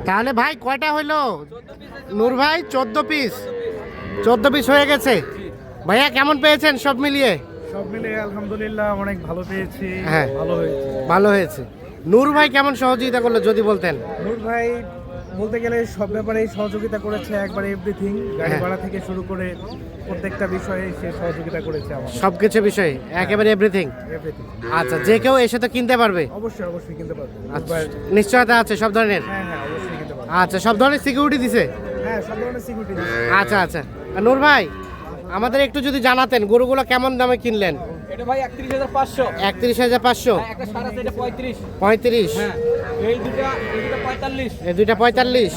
তাহলে ভাই কয়টা হইলো নূর ভাই? 14 পিস। 14 পিস হয়ে গেছে। ভাইয়া কেমন পেয়েছেন সব মিলিয়ে? সব মিলিয়ে আলহামদুলিল্লাহ অনেক ভালো পেয়েছি। হ্যাঁ ভালো হয়েছে। ভালো হয়েছে। নূর ভাই কেমন সহযোগিতা করলো যদি বলতেন? নূর ভাই বলতে গেলে সব ব্যাপারেই সহযোগিতা করেছে, একবারে এভরিথিং, গাড়ি ভাড়া থেকে শুরু করে প্রত্যেকটা বিষয়ে সে সহযোগিতা করেছে আমার। সবকিছু বিষয়ে একেবারে এভরিথিং। এভরিথিং। আচ্ছা, যে কেউ এসে তো কিনতে পারবে? অবশ্যই অবশ্যই কিনতে পারবে। আচ্ছা, নিশ্চয়তা আছে সব ধরনের? হ্যাঁ হ্যাঁ অবশ্যই কিনতে পারবে। আচ্ছা, সব ধরনের সিকিউরিটি দিছে? হ্যাঁ সব ধরনের সিকিউরিটি দিচ্ছে। আচ্ছা আচ্ছা। আর নূর ভাই আমাদের একটু যদি জানাতেন গরুগুলো কেমন দামে কিনলেন? এটা ভাই 31,500। 31,500। হ্যাঁ, একটা সারা এটা 35। 35। হ্যাঁ, এই দুটা 45। এই দুইটা 45।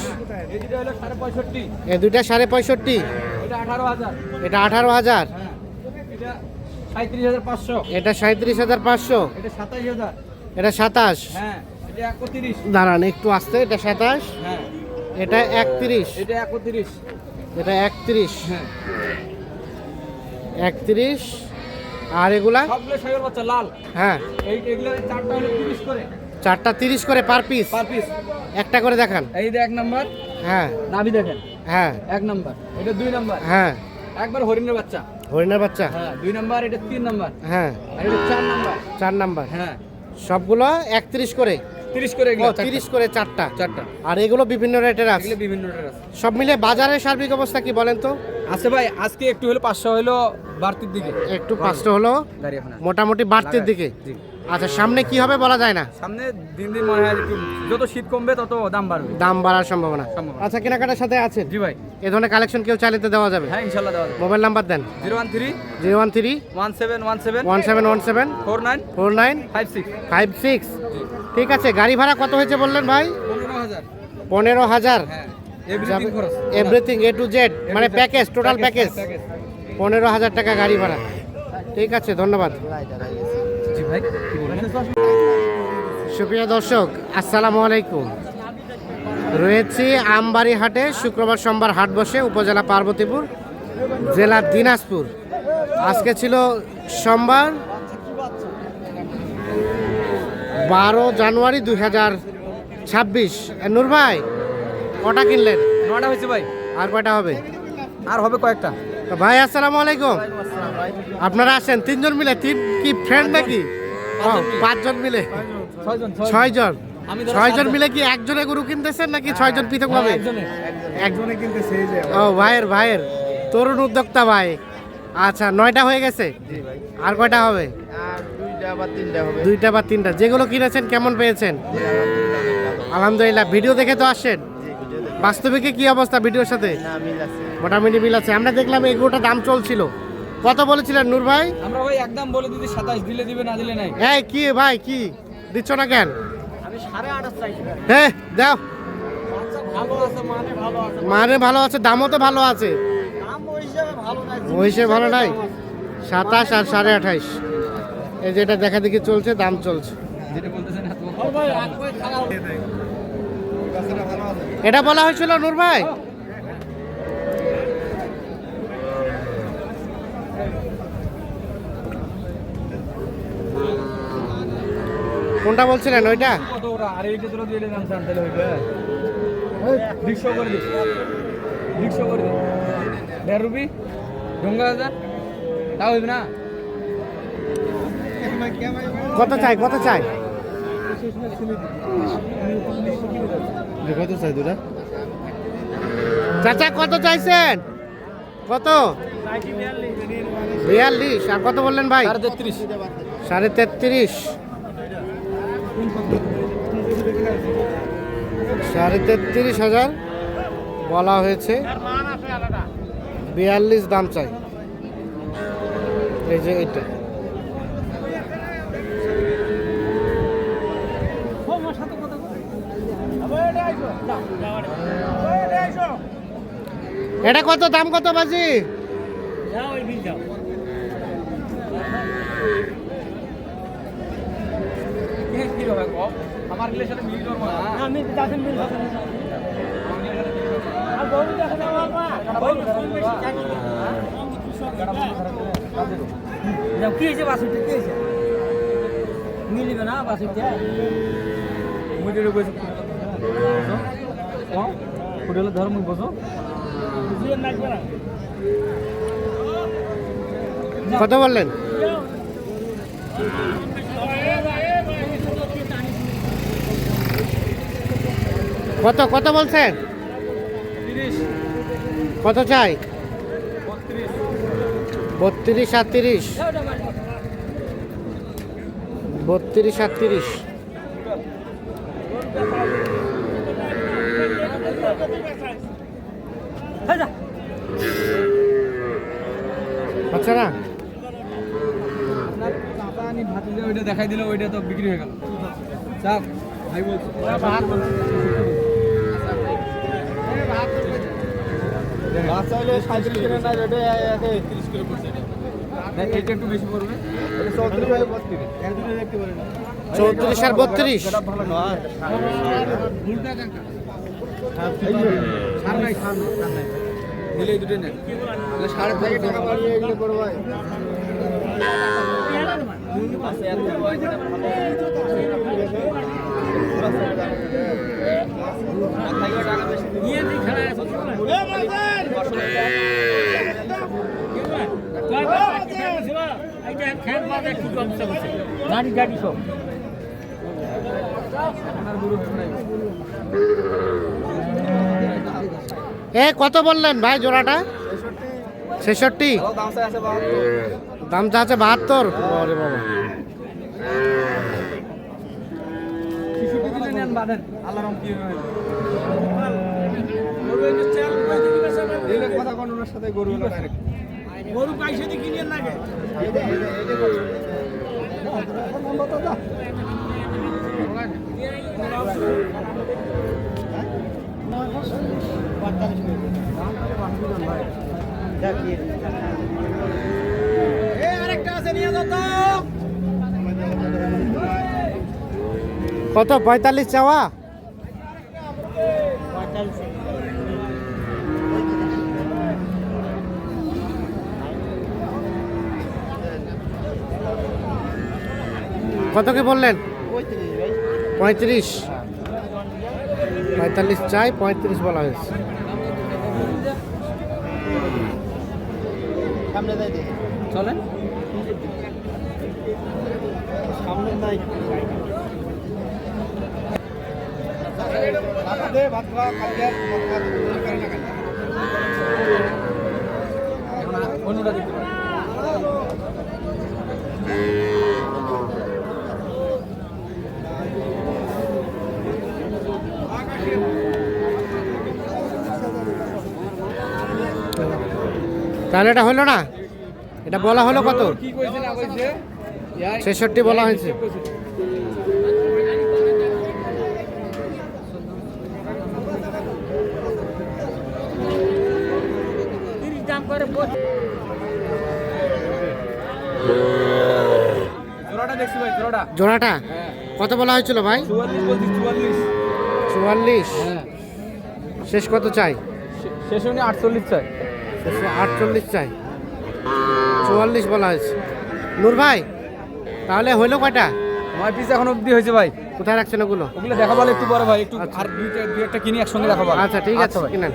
এই দুটা হলো 65.5। এই দুইটা 65.5। এটা 18,000। এটা 18,000। হ্যাঁ, এটা 37,500। এটা 37,500। এটা 27,000। এটা 27। হ্যাঁ, এটা 31। দাঁড়ান একটু আসতে। এটা 27। হ্যাঁ, এটা 31। এটা 31। এটা 31। হ্যাঁ, 31। আর এগুলা? সবগুলো ছাগল বাচ্চা লাল। হ্যাঁ, এগুলো চারটা হলো 30 করে। চারটা 30 করে পার পিস। Per piece. একটা করে দেখান। এই যে এক নাম্বার, হ্যাঁ নাভি দেখেন। হ্যাঁ এক নাম্বার, এটা 2 নাম্বার। হ্যাঁ। একবার হরিণের বাচ্চা। হরিণের বাচ্চা। হ্যাঁ, 2 নাম্বার, এটা 3 নাম্বার। হ্যাঁ, আর এটা 4 নাম্বার। 4 নাম্বার। হ্যাঁ, সবগুলো 31 করে। 30 করে ও, এগুলো। 30 করে চারটা। চারটা। আর এগুলো বিভিন্ন রেটের আছে। এগুলো বিভিন্ন রেটের আছে। সব মিলে বাজারের সার্বিক অবস্থা কি বলেন তো? আছে ভাই, আজকে একটু হলো 500 হলো বাড়তির দিকে। একটু 500 হলো গাড়ি এখন আছে। মোটামুটি বাড়তির দিকে। জি। আচ্ছা, সামনে কি হবে বলা যায় না। সামনে দিন দিন মনে হয় একটু যত শীত কমবে তত দাম বাড়বে। দাম বাড়ার সম্ভাবনা। সম্ভাবনা। আচ্ছা, কেনাকাটার সাথে আছেন? জি ভাই। এ ধরনের কালেকশন কেউ চাইলে তো দেওয়া যাবে? হ্যাঁ ইনশাআল্লাহ দেওয়া যাবে। মোবাইল নাম্বার দেন। 013 013 1717 1717 49 49 56। 56। জি। ঠিক আছে, গাড়ি ভাড়া কত হয়েছে বললেন ভাই? 15,000। 15,000। হ্যাঁ, এভরিথিং খরচ। এভরিথিং এ টু জেড, মানে প্যাকেজ, টোটাল প্যাকেজ। 15,000 টাকা গাড়ি ভাড়া। ঠিক আছে, ধন্যবাদ। জি ভাই, কি বললেন? সুপ্রিয় দর্শক, আসসালামু আলাইকুম। রয়েছি আমবাড়ি হাটে। শুক্রবার সোমবার হাট বসে, উপজেলা পার্বতীপুর, জেলা দিনাজপুর। আজকে ছিল সোমবার 12 জানুয়ারি 2026। নূর ভাই কটা কিনলেন? 9টা হয়েছে ভাই। আর কয়টা হবে? আর হবে কয়েকটা। তো ভাই আসসালামু আলাইকুম। আপনারা আসেন 3 জন মিলে? 3 কি ফ্রেন্ড নাকি? 5 জন মিলে। 6 জন। 6 জন। আমি ধরো 6 জন 7 জন। মিলে কি একজনে গরু কিনতেছেন নাকি 6 জন পৃথক ভাবে? একজনে কিনতে সেই যে ও ভাইয়ের তরুণ উদ্যোক্তা ভাই। আচ্ছা, 9টা হয়ে গেছে। আর কয়টা হবে? আর 2টা বা 3টা হবে। 2টা বা 3টা। যেগুলো কিনেছেন কেমন পেয়েছেন? আলহামদুলিল্লাহ। ভিডিও দেখে তো আসছেন? বাস্তবিকে কি অবস্থা ভিডিওর সাথে? না মিল আছে। মোটামুটি মিল আছে। আমরা দেখলাম এই গরুটার দাম চলছিল। কত বলেছিলেন নূর ভাই? আমরা ভাই একদম বলে দিদি 27 দিলে দিবে, না দিলে নাই। এই কি ভাই, কি দিচ্ছ না কেন? আমি 28.5 চাইছি। হ্যাঁ দাও। আচ্ছা ভালো আছে, মানে ভালো আছে। মানে ভালো আছে, দামও তো ভালো আছে। দাম ওই হিসাবে ভালো নাই। ওই হিসেবে ভালো নাই। 27 আর 28.5। এই যেটা দেখা দেখি চলছে, দাম চলছে। যেটা বলতেছেন এত ভাই এটা বলা হয়েছিল নূর ভাই? কোনটা বলছিলেন ওইটা? কত ওরা? আর এইটা তোরা দিয়ে দাম জান তাহলে হইবে। 150 করে দিস। 150 করে দিস। 1.5 রুপি ঢঙ্গা হাজার তাও হইবে না। কত চাই, কত চাই? কত চাই দুটা? চাচা কত চাইছেন? কত? 42। আর কত বললেন ভাই? 33.5। 33.5। 33,500 বলা হয়েছে। 42 দাম চাই। এই যে এটা এটা কত দাম, কত বাজি? কি হবে কম? আমার রিলেশন সাথে মিল করব না। আমি দাদন মিল হবে না। আর গরু দেখা দাও বাবা। গরু কম বেশি জানি না। যাও কি হইছে বাসুটা, কি হইছে? মিলিবে না বাসুটা। মুদিরে কইছে হোটেলের ধর্ম বসো কত বললেন? কত কত বলছেন? 30 কত চাই? 32 32 32 38 আচ্ছা না আমি ভাতে যে ওইটা দেখাই দিল ওইটা তো বিক্রি হয়ে গেল চাপ ভাই বলছি বাচ্চা হলে 37 করে না রেটে 30 করে পড়ছে এইটা একটু বেশি পড়বে এটা 34 বাই 32 এর দুটো দেখতে পারেন 34 আর 32 এটা ভালো নয় ভুলটা কাকা সার নাই দিলে এই দুটো নেন তাহলে 5.5 টাকা বাড়িয়ে এগুলো করো ভাই গাড়ি সব এ কত বললেন ভাই জোড়াটা? 66 দাম চা আছে 72। আরে বাবা গরু পাইছে দি কিনে লাগে আরেকটা আছে নিয়ে যাও তো কত 45 চাওয়া? কত কি বললেন? 35 45 চাই 35 বলা হয়েছে। চলেন সামনে নাই ভাত খাওয়া কালকে অন্যটা দেখতে পারেন তাহলে এটা হলো না? এটা বলা হলো কত? কি কইছে না কইছে 66 বলা হয়েছে। জোড়াটা দেখছি ভাই জোড়াটা জোড়াটা কত বলা হয়েছিল ভাই? 44 বলছি 44 হ্যাঁ শেষ কত চাই? শেষ উনি 48 চাই 48 চাই 44 বলা হয়েছে। নূর ভাই তাহলে হইলো কয়টা? আমার পিস এখন অবধি হয়েছে ভাই কোথায় রাখছেন ওগুলো? ওগুলো দেখাবো একটু পরে ভাই একটু আচ্ছা। আর দুই একটা কিনি একসঙ্গে দেখাবো আচ্ছা ঠিক আছে ভাই কিনেন।